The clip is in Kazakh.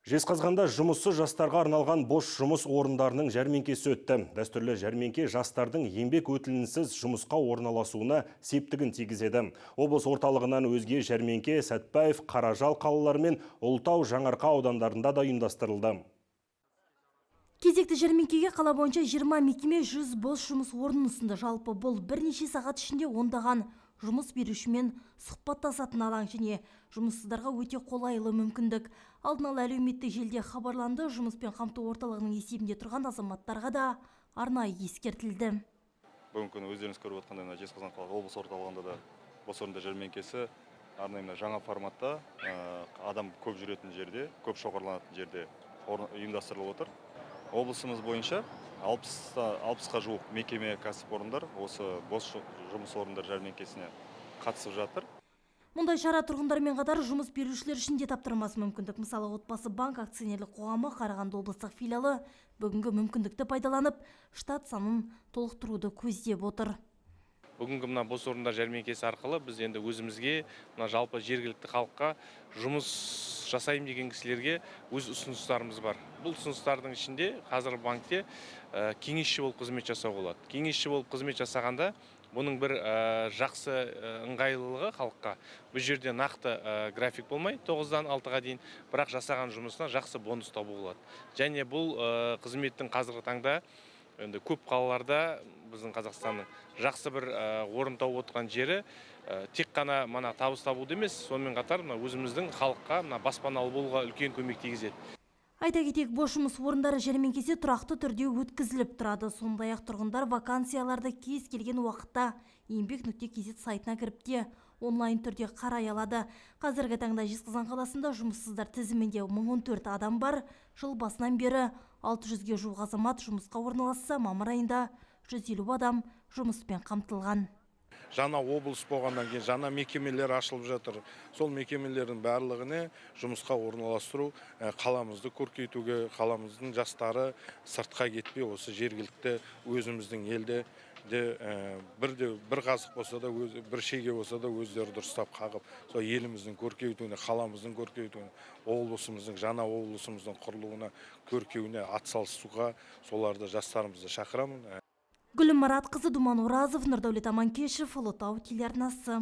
Жезқазғанда жұмыссыз жастарға арналған бос жұмыс орындарының жәрмеңкесі өтті. Дәстүрлі жәрмеңке жастардың еңбек өтілінсіз жұмысқа орналасуына септігін тигізеді. Облыс орталығынан өзге жәрмеңке Сәтбаев, Қаражал қалалары мен Ұлытау, Жаңарқа аудандарында да ұйымдастырылды. Кезекті жәрмеңкеге қала бойынша 20 мекеме 100 бос жұмыс орнын ұсынды. Жалпы бұл бірнеше сағат ішінде ондаған жұмыс берушімен сұхбаттасатын алаң және жұмыссыздарға өте қолайлы мүмкіндік. Алдын ала әлеуметтік желіде хабарланды, жұмыспен қамту орталығының есебінде тұрған азаматтарға да арнайы ескертілді. Бүгінгі күні өздеріңіз көріп отқандай Жезқазған қалалық облыс орталығында да бос орындар жәрмеңкесі арнайы жаңа форматта адам көп жүретін жерде, көп шоғырланатын жерде ұйымдастырылып отыр. Облысымыз бойынша 60-қа жуық мекеме кәсіпорындар осы бос жұмыс орындар жәрмеңкесіне қатысып жатыр. Мұндай шара тұрғындармен қатар жұмыс берушілер үшін де таптырмас мүмкіндік. Мысалы, Отбасы банк акционерлік қоғамы Қарағанды облыстық филиалы бүгінгі мүмкіндікті пайдаланып, штат санын толықтыруды көздеп отыр. Бүгінгі мына бос орындар жәрмеңкесі арқылы біз енді өзімізге, жалпы жергілікті халыққа жұмыс жасайым деген кісілерге өз ұсыныстарымыз бар. Бұл ұсыныстардың ішінде қазір банкте кеңесші болып қызмет жасауға болады. Кеңесші болып қызмет жасағанда бұның бір жақсы ыңғайлылығы халыққа. Бұл жерде нақты график болмай 9-дан 6-ға дейін, бірақ жасаған жұмысына жақсы бонус табу болады. Және бұл қызметтің қазіргі таңда енді көп қалаларда біздің Қазақстанның жақсы бір орын тауып отырған жері тек қана табыс табуды емес, сонымен қатар өзіміздің халыққа баспаналы болуға үлкен көмек тигізеді. Айта кетейік, бос жұмыс орындары жәрмеңкесі тұрақты түрде өткізіліп тұрады. Сондай-ақ тұрғындар вакансияларды кез келген уақытта еңбек.kz сайтына кіріп те онлайн түрде қарай алады. Қазіргі таңда Жезқазған қаласында жұмыссыздар тізімінде 1014 адам бар. Жыл басынан бері 600-ге жуық азамат жұмысқа орналасса, мамыр айында 150 адам жұмыспен қамтылған. Жаңа облыс болғаннан кейін жаңа мекемелер ашылып жатыр. Сол мекемелердің барлығына жұмысқа орналастыру, қаламызды көркейтуге, қаламыздың жастары сыртқа кетпей, осы жергілікті өзіміздің елде бір қазық болса да, бір шеге болса да өздері дұрыстап қағып, сол еліміздің көркейтуіне, қаламыздың көркейтуіне, облысымыздың, жаңа облысымыздың құрылуына, көркеуіне атсалысуға соларды жастарымызды шақырамын. Гүлім Маратқызы, Думан Оразов, Нұрдәулет Аманкешев, Ұлытау телеарнасы.